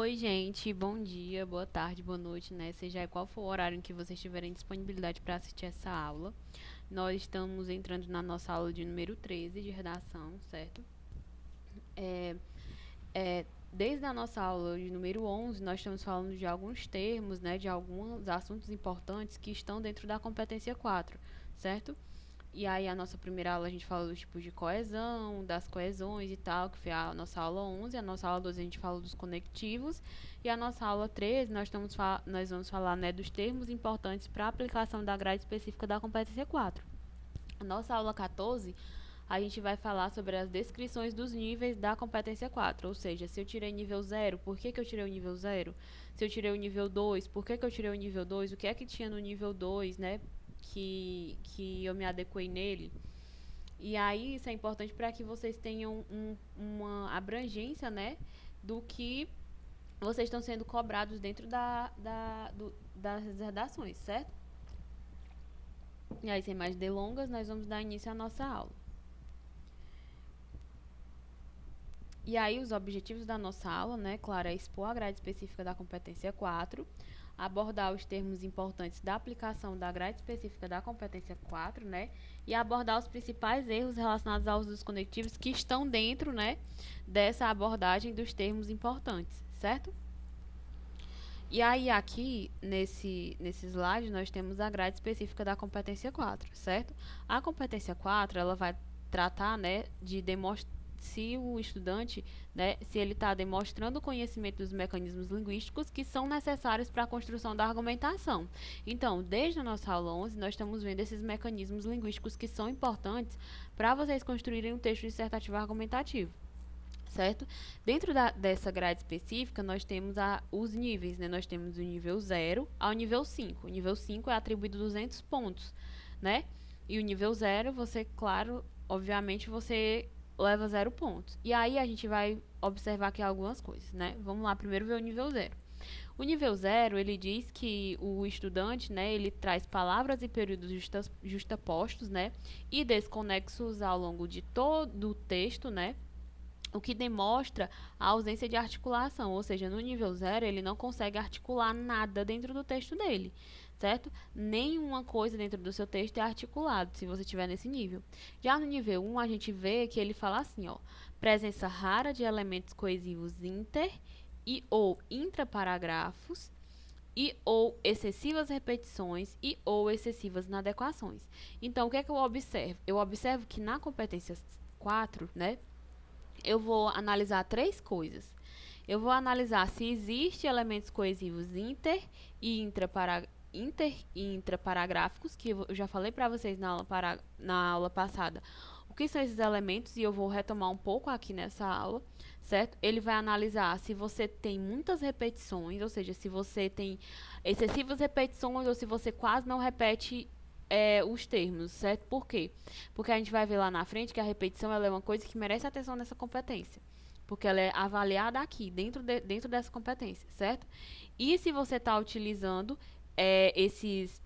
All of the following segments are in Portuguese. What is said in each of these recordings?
Oi, gente, bom dia, boa tarde, boa noite, né? Seja qual for o horário em que vocês tiverem disponibilidade para assistir essa aula. Nós estamos entrando na nossa aula de número 13 de redação, certo? É, Desde a nossa aula de número 11, nós estamos falando de alguns termos, né? De alguns assuntos importantes que estão dentro da competência 4, certo? E aí, a nossa primeira aula, a gente falou dos tipos de coesão, das coesões e tal, que foi a nossa aula 11. A nossa aula 12, a gente falou dos conectivos. E a nossa aula 13, nós vamos falar, né, dos termos importantes para a aplicação da grade específica da competência 4. A nossa aula 14, a gente vai falar sobre as descrições dos níveis da competência 4. Ou seja, se eu tirei nível 0, por que eu tirei o nível 0? Se eu tirei o nível 2, por que eu tirei o nível 2? O que é que tinha no nível 2, né? Que eu me adequei nele. E aí, isso é importante para que vocês tenham uma abrangência, né? Do que vocês estão sendo cobrados dentro das redações, certo? E aí, sem mais delongas, nós vamos dar início à nossa aula. E aí, os objetivos da nossa aula, né, claro, é expor a grade específica da competência 4, abordar os termos importantes da aplicação da grade específica da competência 4, né, e abordar os principais erros relacionados aos usos conectivos que estão dentro, né, dessa abordagem dos termos importantes, certo? E aí, aqui, nesse slide, nós temos a grade específica da competência 4, certo? A competência 4, ela vai tratar, né, de demonstrar se o estudante, né, se ele está demonstrando o conhecimento dos mecanismos linguísticos que são necessários para a construção da argumentação. Então, desde a nossa aula 11, nós estamos vendo esses mecanismos linguísticos que são importantes para vocês construírem um texto dissertativo argumentativo, certo? Dentro dessa grade específica, nós temos os níveis, né? Nós temos o nível 0 ao nível 5. O nível 5 é atribuído 200 pontos, né? E o nível 0, você, claro, obviamente, você leva 0 pontos. E aí, a gente vai observar aqui algumas coisas, né? Vamos lá, primeiro ver o nível 0. O nível 0, ele diz que o estudante, né, ele traz palavras e períodos justapostos, né, e desconexos ao longo de todo o texto, né, o que demonstra a ausência de articulação, ou seja, no nível 0 ele não consegue articular nada dentro do texto dele, certo? Nenhuma coisa dentro do seu texto é articulado, se você estiver nesse nível. Já no nível 1, a gente vê que ele fala assim, ó, presença rara de elementos coesivos inter e ou intraparágrafos, e ou excessivas repetições e ou excessivas inadequações. Então, o que é que eu observo? Eu observo que na competência 4, né, eu vou analisar três coisas. Eu vou analisar se existe elementos coesivos inter e intraparagráficos, que eu já falei para vocês na aula passada. O que são esses elementos? E eu vou retomar um pouco aqui nessa aula, certo? Ele vai analisar se você tem muitas repetições, ou seja, se você tem excessivas repetições ou se você quase não repete os termos, certo? Por quê? Porque a gente vai ver lá na frente que a repetição ela é uma coisa que merece atenção nessa competência. Porque ela é avaliada aqui, dentro dessa competência, certo? E se você está utilizando esses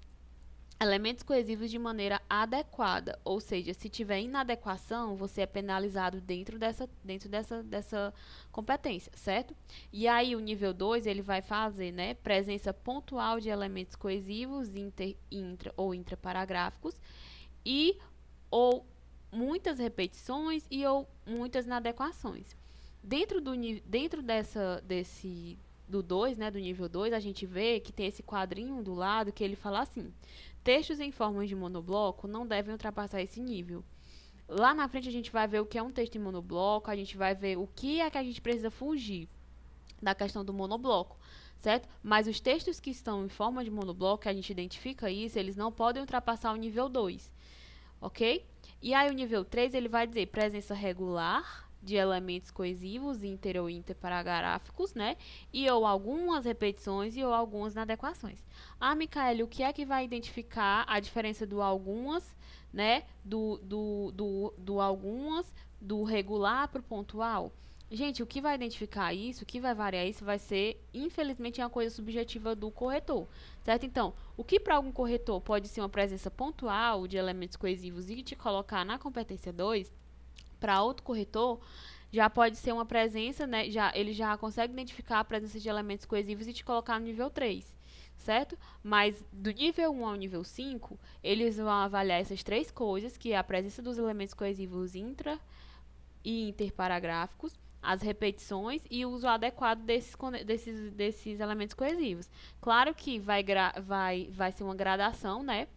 elementos coesivos de maneira adequada, ou seja, se tiver inadequação, você é penalizado dentro dessa competência, certo? E aí o nível 2, ele vai fazer, né, presença pontual de elementos coesivos intra ou intraparagráficos e ou muitas repetições e ou muitas inadequações. Dentro do 2, né, do nível 2, a gente vê que tem esse quadrinho do lado que ele fala assim: textos em forma de monobloco não devem ultrapassar esse nível. Lá na frente a gente vai ver o que é um texto em monobloco, a gente vai ver o que é que a gente precisa fugir da questão do monobloco, certo? Mas os textos que estão em forma de monobloco, que a gente identifica isso, eles não podem ultrapassar o nível 2, ok? E aí o nível 3, ele vai dizer presença regular de elementos coesivos inter ou interparagráficos, né? E ou algumas repetições e ou algumas inadequações. Ah, Micaele, o que é que vai identificar a diferença do algumas, né? Do algumas, do regular para o pontual? Gente, o que vai identificar isso, o que vai variar isso, vai ser, infelizmente, uma coisa subjetiva do corretor, certo? Então, o que para algum corretor pode ser uma presença pontual de elementos coesivos e te colocar na competência 2, para outro corretor, já pode ser uma presença, né? Ele já consegue identificar a presença de elementos coesivos e te colocar no nível 3, certo? Mas do nível 1 ao nível 5, eles vão avaliar essas três coisas, que é a presença dos elementos coesivos intra e interparagráficos, as repetições e o uso adequado desses elementos coesivos. Claro que vai ser uma gradação, né?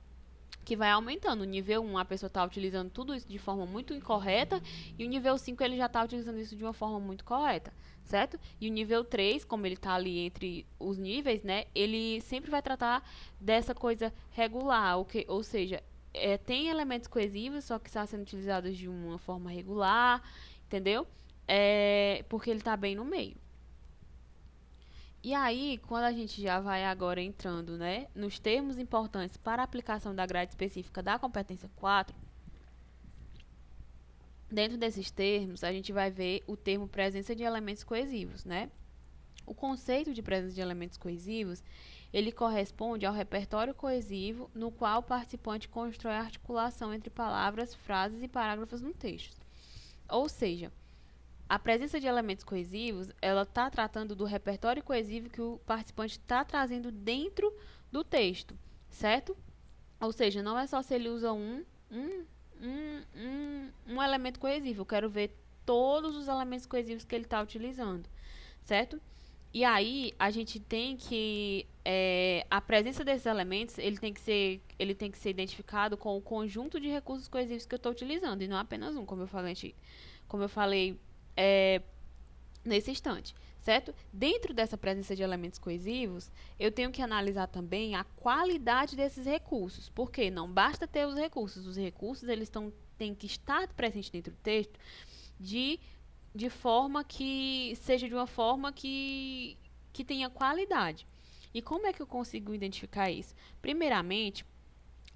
Que vai aumentando. No nível 1, a pessoa está utilizando tudo isso de forma muito incorreta, e o nível 5 ele já está utilizando isso de uma forma muito correta, certo? E o nível 3, como ele está ali entre os níveis, né, ele sempre vai tratar dessa coisa regular, ou seja, tem elementos coesivos, só que está sendo utilizados de uma forma regular, entendeu? Porque ele está bem no meio. E aí, quando a gente já vai agora entrando, né, nos termos importantes para a aplicação da grade específica da competência 4, dentro desses termos, a gente vai ver o termo presença de elementos coesivos, né? O conceito de presença de elementos coesivos, ele corresponde ao repertório coesivo no qual o participante constrói a articulação entre palavras, frases e parágrafos no texto. Ou seja, a presença de elementos coesivos, ela está tratando do repertório coesivo que o participante está trazendo dentro do texto, certo? Ou seja, não é só se ele usa um elemento coesivo. Eu quero ver todos os elementos coesivos que ele está utilizando, certo? E aí, a gente tem que... a presença desses elementos, ele tem que ser identificado com o conjunto de recursos coesivos que eu estou utilizando, e não apenas um, como eu falei nesse instante, certo? Dentro dessa presença de elementos coesivos, eu tenho que analisar também a qualidade desses recursos, porque não basta ter os recursos eles têm que estar presentes dentro do texto de forma que seja de uma forma que tenha qualidade. E como é que eu consigo identificar isso? Primeiramente,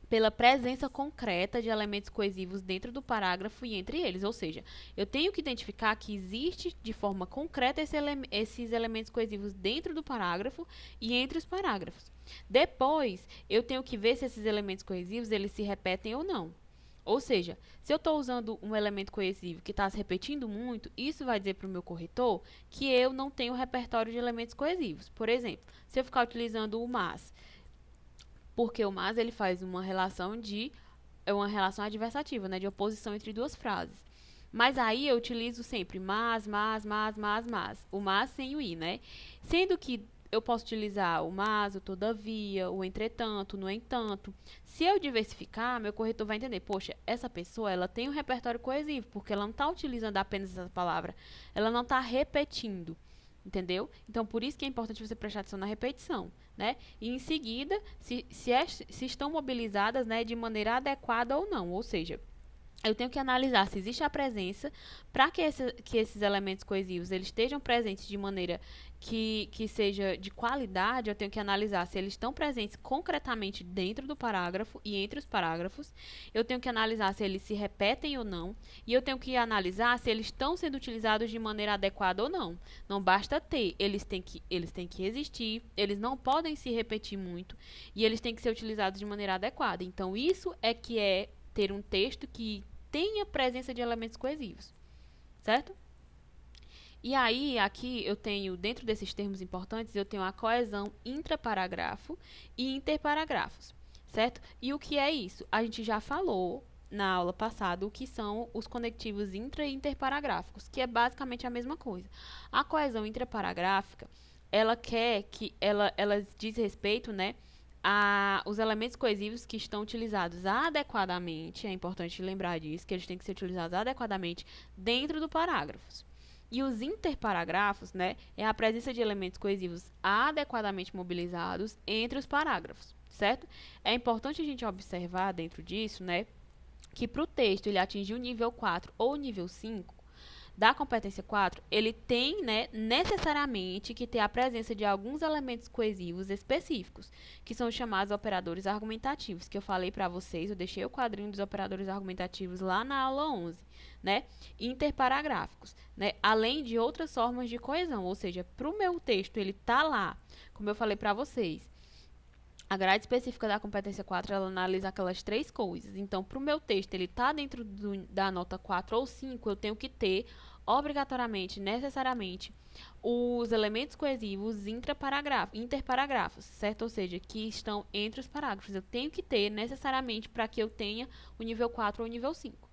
pela presença concreta de elementos coesivos dentro do parágrafo e entre eles. Ou seja, eu tenho que identificar que existe de forma concreta esses elementos coesivos dentro do parágrafo e entre os parágrafos. Depois, eu tenho que ver se esses elementos coesivos eles se repetem ou não. Ou seja, se eu estou usando um elemento coesivo que está se repetindo muito, isso vai dizer para o meu corretor que eu não tenho repertório de elementos coesivos. Por exemplo, se eu ficar utilizando o mas, porque o mas ele faz uma relação adversativa, né, de oposição entre duas frases. Mas aí eu utilizo sempre mas. O mas sem o i, né? Sendo que eu posso utilizar o mas, o todavia, o entretanto, no entanto. Se eu diversificar, meu corretor vai entender, poxa, essa pessoa, ela tem um repertório coesivo, porque ela não está utilizando apenas essa palavra, ela não está repetindo. Entendeu? Então, por isso que é importante você prestar atenção na repetição, né? E em seguida, se estão mobilizadas, né, de maneira adequada ou não. Ou seja, eu tenho que analisar se existe a presença para que esses elementos coesivos eles estejam presentes de maneira que seja de qualidade. Eu tenho que analisar se eles estão presentes concretamente dentro do parágrafo e entre os parágrafos. Eu tenho que analisar se eles se repetem ou não. E eu tenho que analisar se eles estão sendo utilizados de maneira adequada ou não. Não basta ter, eles têm que existir, eles não podem se repetir muito e eles têm que ser utilizados de maneira adequada. Então, isso é que é ter um texto que tenha presença de elementos coesivos, certo? E aí, aqui eu tenho, dentro desses termos importantes, eu tenho a coesão intraparágrafo e interparágrafos, certo? E o que é isso? A gente já falou na aula passada o que são os conectivos intra e interparágrafos, que é basicamente a mesma coisa. A coesão intraparagráfica, ela diz respeito, né, os elementos coesivos que estão utilizados adequadamente, é importante lembrar disso, que eles têm que ser utilizados adequadamente dentro do parágrafo. E os interparágrafos, né, é a presença de elementos coesivos adequadamente mobilizados entre os parágrafos, certo? É importante a gente observar dentro disso, né, que para o texto ele atingir o nível 4 ou nível 5, da competência 4, ele tem, né, necessariamente que ter a presença de alguns elementos coesivos específicos, que são os chamados operadores argumentativos, que eu falei para vocês, eu deixei o quadrinho dos operadores argumentativos lá na aula 11, né, interparagráficos, né, além de outras formas de coesão, ou seja, para o meu texto ele tá lá, como eu falei para vocês, A grade específica da competência 4, ela analisa aquelas 3 coisas. Então, para o meu texto, ele está dentro da nota 4 ou 5, eu tenho que ter, obrigatoriamente, necessariamente, os elementos coesivos interparágrafos, certo? Ou seja, que estão entre os parágrafos. Eu tenho que ter, necessariamente, para que eu tenha o nível 4 ou o nível 5.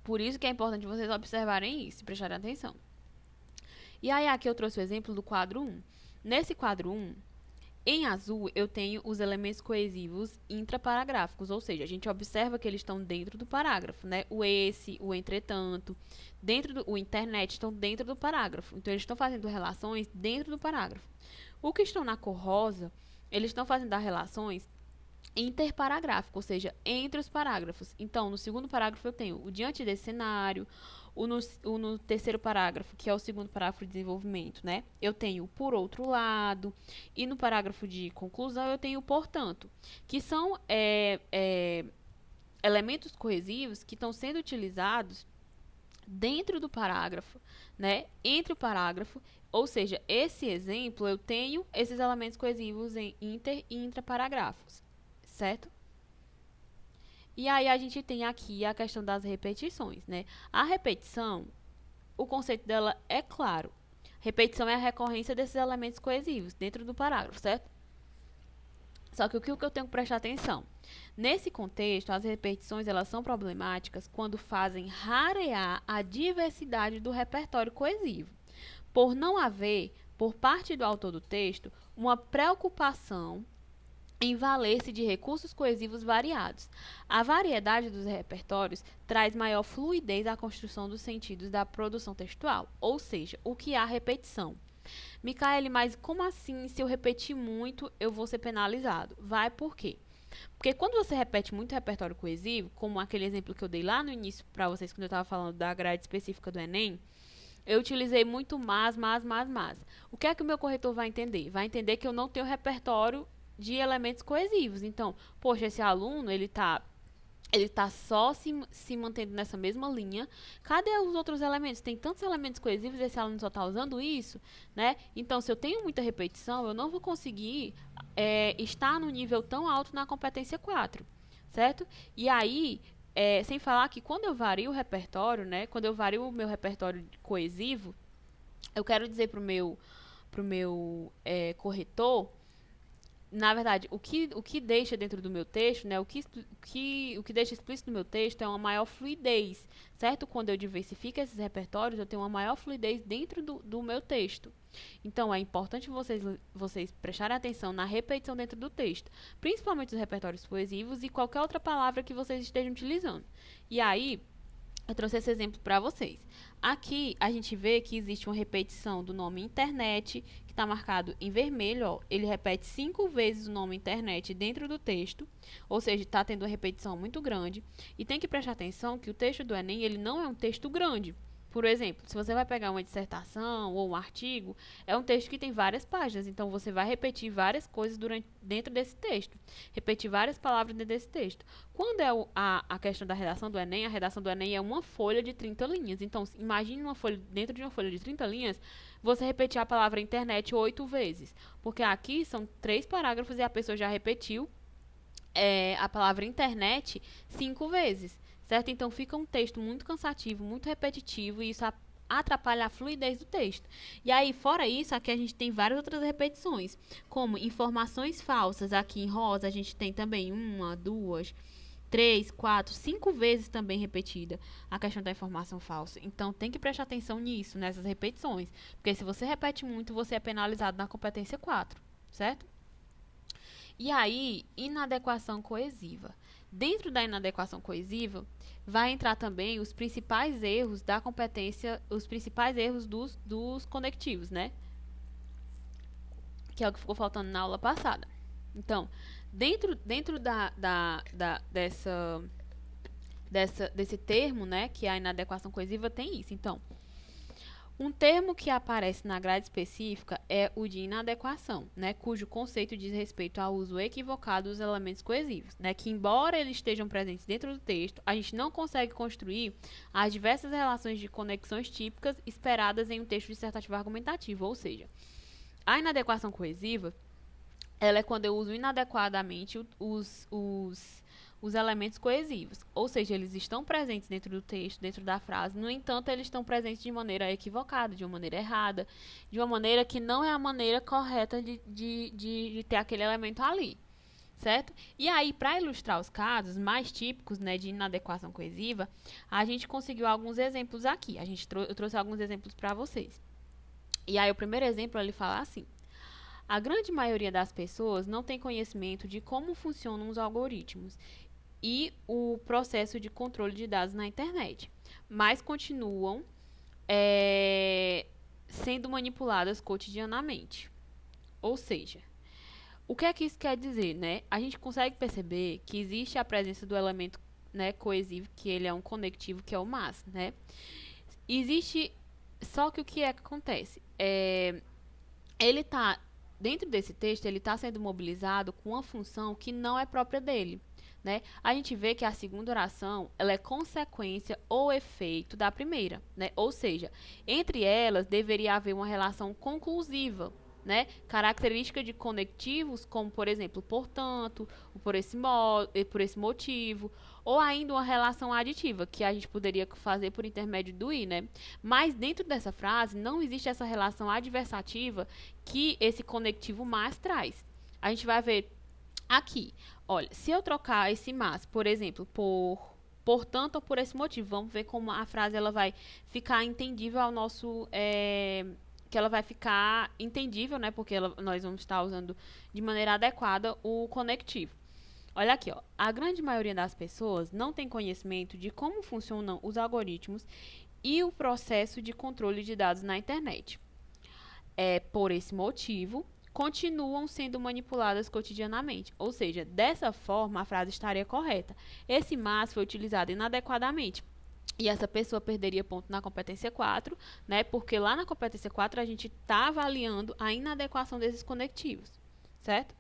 Por isso que é importante vocês observarem isso e prestarem atenção. E aí, aqui eu trouxe o exemplo do quadro 1. Nesse quadro 1, em azul, eu tenho os elementos coesivos intraparágrafos, ou seja, a gente observa que eles estão dentro do parágrafo, né? O esse, o entretanto, o internet estão dentro do parágrafo. Então, eles estão fazendo relações dentro do parágrafo. O que estão na cor rosa, eles estão fazendo as relações interparágrafo, ou seja, entre os parágrafos. Então, no segundo parágrafo eu tenho o diante desse cenário, no terceiro parágrafo, que é o segundo parágrafo de desenvolvimento, né? Eu tenho por outro lado, e no parágrafo de conclusão eu tenho portanto, que são elementos coesivos que estão sendo utilizados dentro do parágrafo, né? Entre o parágrafo, ou seja, esse exemplo eu tenho esses elementos coesivos em inter e intraparágrafos, certo? E aí a gente tem aqui a questão das repetições, né? A repetição, o conceito dela é claro. Repetição é a recorrência desses elementos coesivos dentro do parágrafo, certo? Só que o que eu tenho que prestar atenção? Nesse contexto, as repetições elas são problemáticas quando fazem rarear a diversidade do repertório coesivo, por não haver, por parte do autor do texto, uma preocupação em valer-se de recursos coesivos variados. A variedade dos repertórios traz maior fluidez à construção dos sentidos da produção textual, ou seja, o que há repetição. Micaele, mas como assim, se eu repetir muito, eu vou ser penalizado? Vai por quê? Porque quando você repete muito repertório coesivo, como aquele exemplo que eu dei lá no início para vocês, quando eu estava falando da grade específica do Enem, eu utilizei muito mas. O que é que o meu corretor vai entender? Vai entender que eu não tenho repertório de elementos coesivos. Então, poxa, esse aluno, ele tá só se mantendo nessa mesma linha. Cadê os outros elementos? Tem tantos elementos coesivos, esse aluno só está usando isso, né? Então, se eu tenho muita repetição, eu não vou conseguir estar no nível tão alto na competência 4, certo? E aí, sem falar que quando eu vario o repertório, né? Quando eu vario o meu repertório coesivo, eu quero dizer pro meu corretor, na verdade, o que deixa dentro do meu texto, né, o que deixa explícito no meu texto é uma maior fluidez, certo? Quando eu diversifico esses repertórios, eu tenho uma maior fluidez dentro do meu texto. Então, é importante vocês prestarem atenção na repetição dentro do texto, principalmente os repertórios coesivos e qualquer outra palavra que vocês estejam utilizando. E aí, eu trouxe esse exemplo para vocês. Aqui, a gente vê que existe uma repetição do nome internet, que está marcado em vermelho. Ó. Ele repete 5 vezes o nome internet dentro do texto, ou seja, está tendo uma repetição muito grande. E tem que prestar atenção que o texto do Enem ele não é um texto grande. Por exemplo, se você vai pegar uma dissertação ou um artigo, é um texto que tem várias páginas, então você vai repetir várias coisas dentro desse texto, repetir várias palavras dentro desse texto. Quando é a questão da redação do Enem, a redação do Enem é uma folha de 30 linhas. Então, imagine dentro de uma folha de 30 linhas, você repetir a palavra internet 8 vezes, porque aqui são 3 parágrafos e a pessoa já repetiu a palavra internet 5 vezes. Certo? Então, fica um texto muito cansativo, muito repetitivo, e isso atrapalha a fluidez do texto. E aí, fora isso, aqui a gente tem várias outras repetições, como informações falsas. Aqui em rosa, a gente tem também 1, 2, 3, 4, 5 vezes também repetida a questão da informação falsa. Então, tem que prestar atenção nisso, nessas repetições. Porque se você repete muito, você é penalizado na competência 4, certo? E aí, inadequação coesiva. Dentro da inadequação coesiva, vai entrar também os principais erros da competência, os principais erros dos conectivos, né? Que é o que ficou faltando na aula passada. Então, dentro desse termo, né, que é a inadequação coesiva, tem isso. Então, um termo que aparece na grade específica é o de inadequação, né, cujo conceito diz respeito ao uso equivocado dos elementos coesivos, né, que embora eles estejam presentes dentro do texto, a gente não consegue construir as diversas relações de conexões típicas esperadas em um texto dissertativo argumentativo, ou seja, a inadequação coesiva ela é quando eu uso inadequadamente os elementos coesivos. Ou seja, eles estão presentes dentro do texto, dentro da frase, no entanto, eles estão presentes de maneira equivocada, de uma maneira errada, de uma maneira que não é a maneira correta de ter aquele elemento ali. Certo? E aí, para ilustrar os casos mais típicos, né, de inadequação coesiva, a gente conseguiu alguns exemplos aqui. Eu trouxe alguns exemplos para vocês. E aí, o primeiro exemplo, ele fala assim: a grande maioria das pessoas não tem conhecimento de como funcionam os algoritmos e o processo de controle de dados na internet, mas continuam sendo manipuladas cotidianamente. Ou seja, o que é que isso quer dizer, né? A gente consegue perceber que existe a presença do elemento, né, coesivo, que ele é um conectivo, que é o mas, né? Existe, só que o que é que acontece? Ele está, dentro desse texto, ele está sendo mobilizado com uma função que não é própria dele. Né? A gente vê que a segunda oração ela é consequência ou efeito da primeira, né? Ou seja, entre elas deveria haver uma relação conclusiva, né? Característica de conectivos como, por exemplo, portanto, por esse motivo, ou ainda uma relação aditiva, que a gente poderia fazer por intermédio do i, né? Mas dentro dessa frase não existe essa relação adversativa que esse conectivo mas traz. A gente vai ver aqui. Olha, se eu trocar esse mas, por exemplo, portanto ou por esse motivo, vamos ver como a frase ela vai ficar entendível ao nosso... que ela vai ficar entendível, né? Porque nós vamos estar usando de maneira adequada o conectivo. Olha aqui, ó. A grande maioria das pessoas não tem conhecimento de como funcionam os algoritmos e o processo de controle de dados na internet. Por esse motivo, continuam sendo manipuladas cotidianamente. Ou seja, dessa forma, a frase estaria correta. Esse mas foi utilizado inadequadamente. E essa pessoa perderia ponto na competência 4, né? Porque lá na competência 4 a gente está avaliando a inadequação desses conectivos, certo?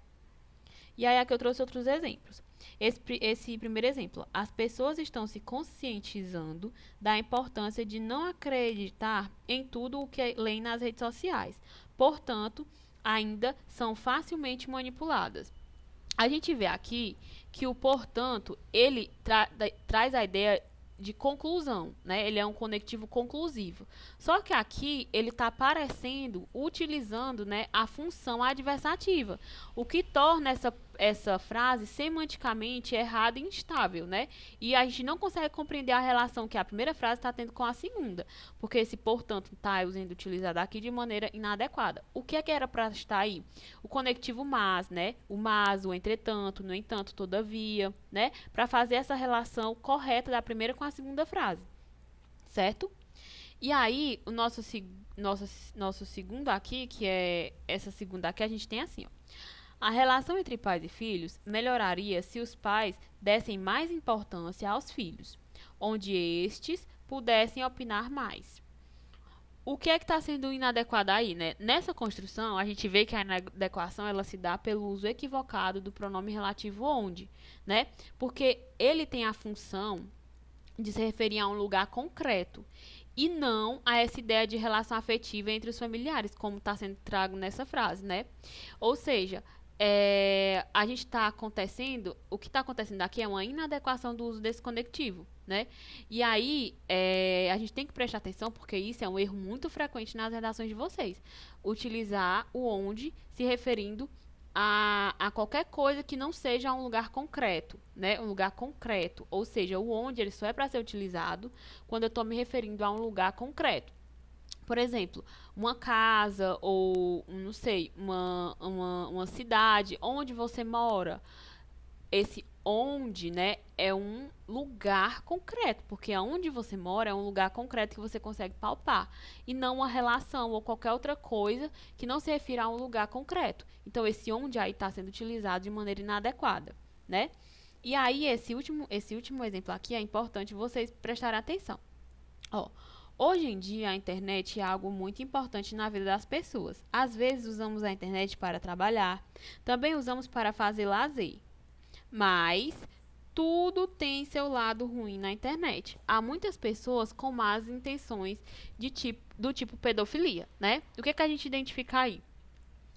E aí aqui eu trouxe outros exemplos. Esse primeiro exemplo, as pessoas estão se conscientizando da importância de não acreditar em tudo o que leem nas redes sociais. Portanto, ainda são facilmente manipuladas. A gente vê aqui que o portanto, ele traz a ideia de conclusão, né? Ele é um conectivo conclusivo. Só que aqui ele está aparecendo, utilizando, né, a função adversativa, o que torna essa frase semanticamente errada e instável, né? E a gente não consegue compreender a relação que a primeira frase está tendo com a segunda, porque esse portanto está sendo utilizado aqui de maneira inadequada. O que é que era para estar aí? O conectivo mas, né? O mas, o entretanto, no entanto, todavia, né? Para fazer essa relação correta da primeira com a segunda frase, certo? E aí, o nosso segundo aqui, que é essa segunda aqui, a gente tem assim, ó. A relação entre pais e filhos melhoraria se os pais dessem mais importância aos filhos, onde estes pudessem opinar mais. O que é que está sendo inadequado aí, né? Nessa construção, a gente vê que a inadequação ela se dá pelo uso equivocado do pronome relativo onde, né? Porque ele tem a função de se referir a um lugar concreto e não a essa ideia de relação afetiva entre os familiares, como está sendo trago nessa frase, né? Ou seja, a gente está acontecendo, o que está acontecendo aqui é uma inadequação do uso desse conectivo, né? E aí, a gente tem que prestar atenção, porque isso é um erro muito frequente nas redações de vocês. Utilizar o onde se referindo a qualquer coisa que não seja um lugar concreto, né? Um lugar concreto, ou seja, o onde ele só é para ser utilizado quando eu estou me referindo a um lugar concreto. Por exemplo, uma casa ou, não sei, uma cidade, onde você mora. Esse onde, né, é um lugar concreto, porque onde você mora é um lugar concreto que você consegue palpar, e não uma relação ou qualquer outra coisa que não se refira a um lugar concreto. Então, esse onde aí está sendo utilizado de maneira inadequada, né? E aí, esse último exemplo aqui é importante vocês prestarem atenção. Ó, hoje em dia, a internet é algo muito importante na vida das pessoas. Às vezes, usamos a internet para trabalhar, também usamos para fazer lazer. Mas tudo tem seu lado ruim na internet. Há muitas pessoas com más intenções do tipo pedofilia, né? O que é que a gente identifica aí?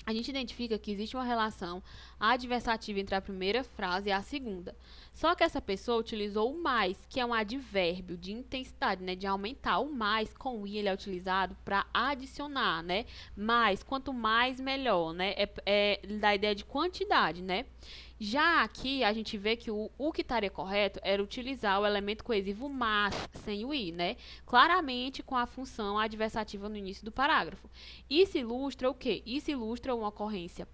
a gente identifica que existe uma relação adversativa entre a primeira frase e a segunda. Só que essa pessoa utilizou o mais, que é um advérbio de intensidade, né, de aumentar. O mais, com o i, ele é utilizado para adicionar, né? Mais, quanto mais, melhor, né? Ele dá a ideia de quantidade, né? Já aqui, a gente vê que o que estaria correto era utilizar o elemento coesivo mas, sem o i, né? Claramente com a função adversativa no início do parágrafo. Isso ilustra o quê? Isso ilustra uma ocorrência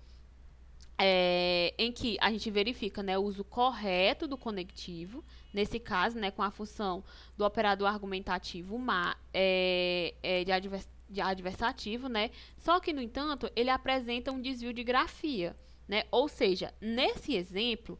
em que a gente verifica, né, o uso correto do conectivo, nesse caso, né, com a função do operador argumentativo de adversativo, né? Só que, no entanto, ele apresenta um desvio de grafia, né? Ou seja, nesse exemplo,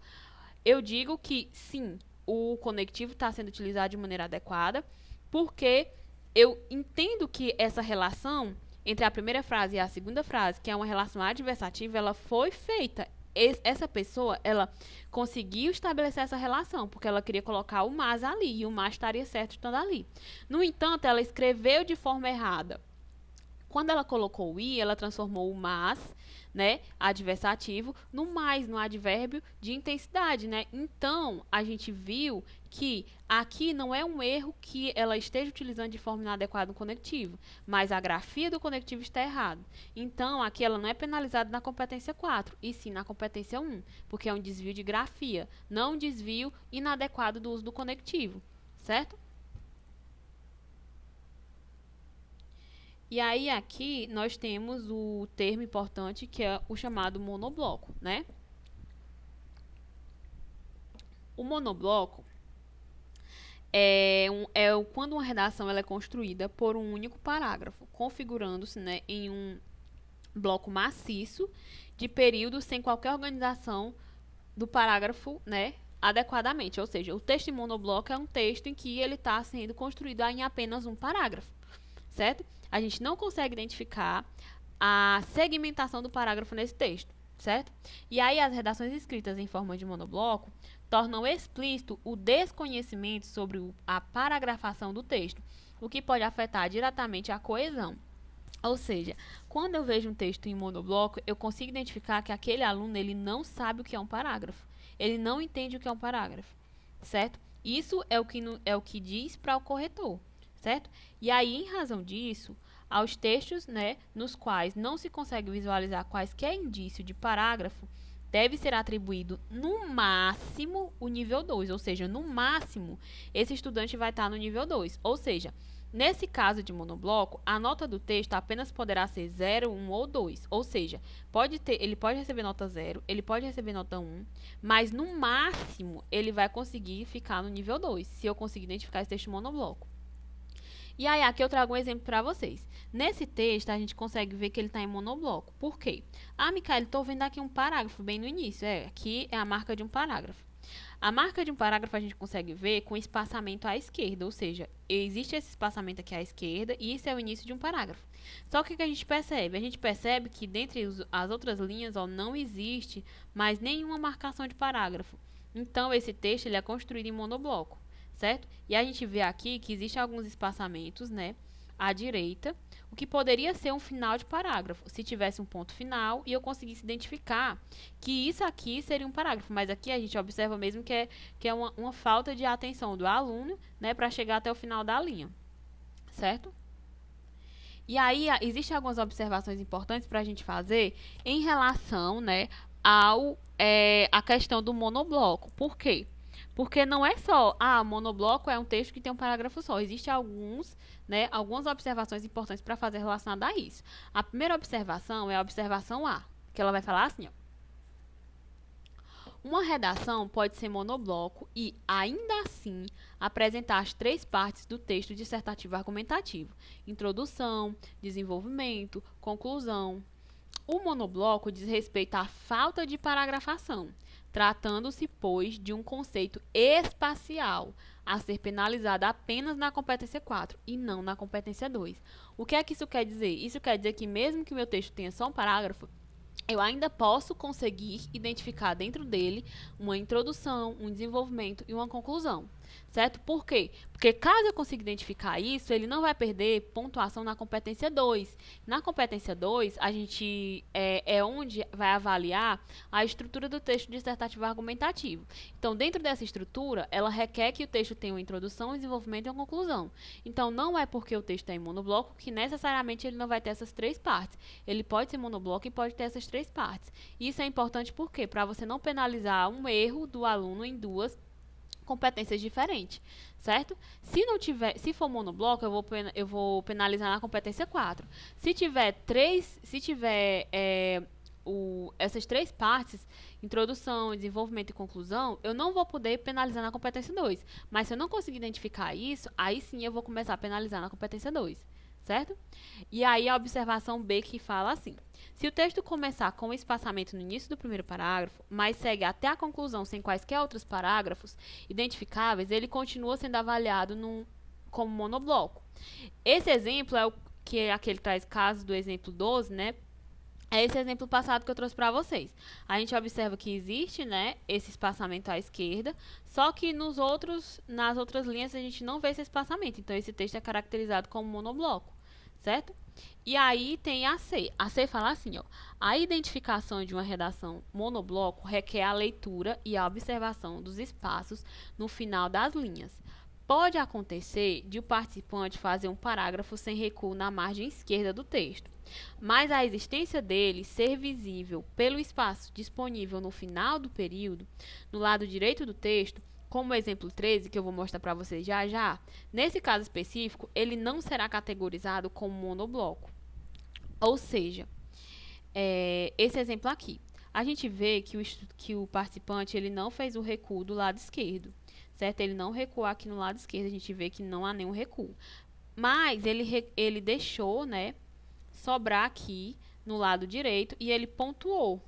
eu digo que sim, o conectivo está sendo utilizado de maneira adequada, porque eu entendo que essa relação entre a primeira frase e a segunda frase, que é uma relação adversativa, ela foi feita. Essa pessoa, ela conseguiu estabelecer essa relação, porque ela queria colocar o mas ali, e o mas estaria certo estando ali. No entanto, ela escreveu de forma errada. Quando ela colocou o i, ela transformou o mas, né, adversativo, no mais, no advérbio de intensidade, né? Então, a gente viu que aqui não é um erro que ela esteja utilizando de forma inadequada o conectivo, mas a grafia do conectivo está errada. Então, aqui ela não é penalizada na competência 4, e sim na competência 1, porque é um desvio de grafia, não um desvio inadequado do uso do conectivo, certo? E aí aqui nós temos o termo importante que é o chamado monobloco, né? O monobloco quando uma redação ela é construída por um único parágrafo, configurando-se, né, em um bloco maciço de períodos sem qualquer organização do parágrafo, né, adequadamente. Ou seja, o texto em monobloco é um texto em que ele está sendo construído em apenas um parágrafo, certo? A gente não consegue identificar a segmentação do parágrafo nesse texto, certo? E aí as redações escritas em forma de monobloco tornam explícito o desconhecimento sobre a paragrafação do texto, o que pode afetar diretamente a coesão. Ou seja, quando eu vejo um texto em monobloco, eu consigo identificar que aquele aluno ele não sabe o que é um parágrafo. Ele não entende o que é um parágrafo, certo? Isso é o que diz para o corretor, certo? E aí, em razão disso, aos textos, né, nos quais não se consegue visualizar quaisquer indício de parágrafo, deve ser atribuído no máximo o nível 2, ou seja, no máximo esse estudante vai estar no nível 2, ou seja, nesse caso de monobloco, a nota do texto apenas poderá ser 0, 1 ou 2, ou seja, ele pode receber nota 0, ele pode receber nota 1, mas no máximo ele vai conseguir ficar no nível 2, se eu conseguir identificar esse texto monobloco. E aí, aqui eu trago um exemplo para vocês. Nesse texto, a gente consegue ver que ele está em monobloco. Por quê? Ah, Micaela, estou vendo aqui um parágrafo bem no início. Aqui é a marca de um parágrafo. A marca de um parágrafo a gente consegue ver com espaçamento à esquerda, ou seja, existe esse espaçamento aqui à esquerda e isso é o início de um parágrafo. Só que o que a gente percebe? A gente percebe que dentre as outras linhas não existe mais nenhuma marcação de parágrafo. Então, esse texto ele é construído em monobloco, certo? E a gente vê aqui que existem alguns espaçamentos, né, à direita, o que poderia ser um final de parágrafo, se tivesse um ponto final e eu conseguisse identificar que isso aqui seria um parágrafo, mas aqui a gente observa mesmo que é uma falta de atenção do aluno, né, para chegar até o final da linha, certo? E aí, existem algumas observações importantes para a gente fazer em relação, né, a questão do monobloco. Por quê? Porque não é só, monobloco é um texto que tem um parágrafo só. Existem algumas observações importantes para fazer relacionada a isso. A primeira observação é a observação A, que ela vai falar assim, ó. Uma redação pode ser monobloco e, ainda assim, apresentar as 3 partes do texto dissertativo argumentativo: introdução, desenvolvimento, conclusão. O monobloco diz respeito à falta de paragrafação, tratando-se, pois, de um conceito espacial a ser penalizado apenas na competência 4 e não na competência 2. O que é que isso quer dizer? Isso quer dizer que mesmo que o meu texto tenha só um parágrafo, eu ainda posso conseguir identificar dentro dele uma introdução, um desenvolvimento e uma conclusão, certo? Por quê? Porque caso eu consiga identificar isso, ele não vai perder pontuação na competência 2. Na competência 2, a gente é onde vai avaliar a estrutura do texto dissertativo argumentativo. Então, dentro dessa estrutura, ela requer que o texto tenha uma introdução, um desenvolvimento e uma conclusão. Então, não é porque o texto é em monobloco que necessariamente ele não vai ter essas 3 partes. Ele pode ser monobloco e pode ter essas 3 partes. Isso é importante por quê? Para você não penalizar um erro do aluno em 2 competências diferentes, certo? Se não tiver, se for monobloco, eu vou penalizar na competência 4. Se tiver essas 3 partes, introdução, desenvolvimento e conclusão, eu não vou poder penalizar na competência 2. Mas se eu não conseguir identificar isso, aí sim eu vou começar a penalizar na competência 2, certo? E aí a observação B que fala assim: se o texto começar com um espaçamento no início do primeiro parágrafo, mas segue até a conclusão sem quaisquer outros parágrafos identificáveis, ele continua sendo avaliado como monobloco. Esse exemplo é aquele que traz caso do exemplo 12, né? É esse exemplo passado que eu trouxe para vocês. A gente observa que existe, né, esse espaçamento à esquerda, só que nas outras linhas a gente não vê esse espaçamento. Então, esse texto é caracterizado como monobloco, certo? E aí tem a C. A C fala assim, ó: a identificação de uma redação monobloco requer a leitura e a observação dos espaços no final das linhas. Pode acontecer de o participante fazer um parágrafo sem recuo na margem esquerda do texto, mas a existência dele ser visível pelo espaço disponível no final do período, no lado direito do texto, como o exemplo 13, que eu vou mostrar para vocês já já, nesse caso específico, ele não será categorizado como monobloco. Ou seja, esse exemplo aqui, a gente vê que o participante ele não fez o recuo do lado esquerdo, certo? Ele não recuou aqui no lado esquerdo, a gente vê que não há nenhum recuo. Mas ele deixou, né, sobrar aqui no lado direito e ele pontuou.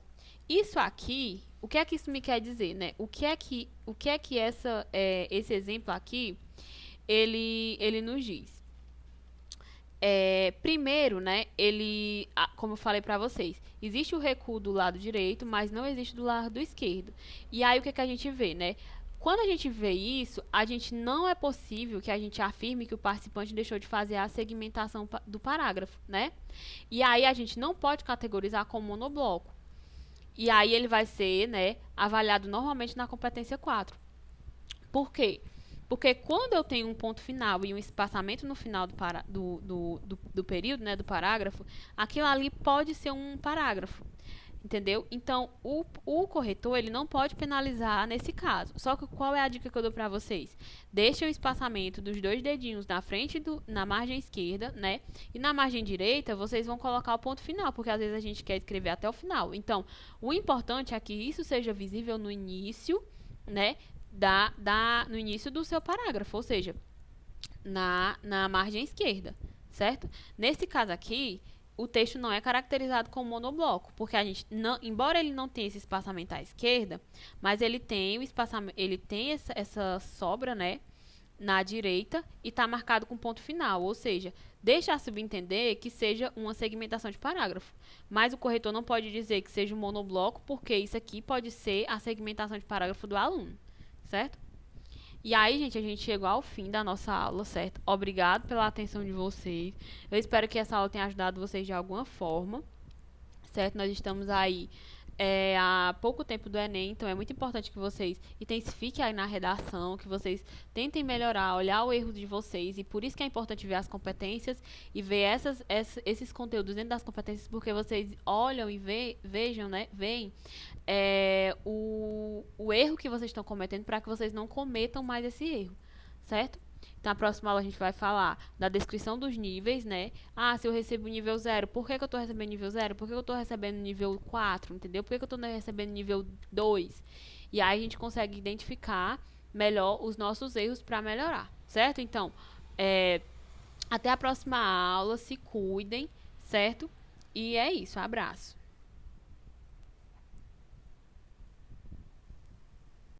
Isso aqui, o que é que isso me quer dizer, né? O que é que esse exemplo aqui ele nos diz? Primeiro, né, como eu falei para vocês, existe o recuo do lado direito, mas não existe do lado esquerdo. E aí o que a gente vê, né? Quando a gente vê isso, a gente não é possível que a gente afirme que o participante deixou de fazer a segmentação do parágrafo, né? E aí a gente não pode categorizar como monobloco. E aí ele vai ser, né, avaliado normalmente na competência 4. Por quê? Porque quando eu tenho um ponto final e um espaçamento no final do período, né, do parágrafo, aquilo ali pode ser um parágrafo. Entendeu? Então, o corretor ele não pode penalizar nesse caso. Só que qual é a dica que eu dou para vocês? Deixem o espaçamento dos 2 dedinhos na frente, na margem esquerda, né? E na margem direita, vocês vão colocar o ponto final, porque às vezes a gente quer escrever até o final. Então, o importante é que isso seja visível no início, né? No início do seu parágrafo, ou seja, na margem esquerda, certo? Nesse caso aqui, o texto não é caracterizado como monobloco, porque a gente embora ele não tenha esse espaçamento à esquerda, mas ele tem o espaçamento, ele tem essa sobra, né, na direita e está marcado com ponto final, ou seja, deixa a subentender que seja uma segmentação de parágrafo. Mas o corretor não pode dizer que seja um monobloco, porque isso aqui pode ser a segmentação de parágrafo do aluno, certo? E aí, gente, a gente chegou ao fim da nossa aula, certo? Obrigado pela atenção de vocês. Eu espero que essa aula tenha ajudado vocês de alguma forma, certo? Nós estamos aí há pouco tempo do Enem, então é muito importante que vocês intensifiquem aí na redação, que vocês tentem melhorar, olhar o erro de vocês, e por isso que é importante ver as competências e ver esses conteúdos dentro das competências, porque vocês olham e veem o erro que vocês estão cometendo para que vocês não cometam mais esse erro, certo? Então, na próxima aula a gente vai falar da descrição dos níveis, né? Ah, se eu recebo nível 0, por que eu estou recebendo nível 0? Por que eu estou recebendo nível 4, entendeu? Por que eu estou recebendo nível 2? E aí a gente consegue identificar melhor os nossos erros para melhorar, certo? Então, até a próxima aula, se cuidem, certo? E é isso, abraço.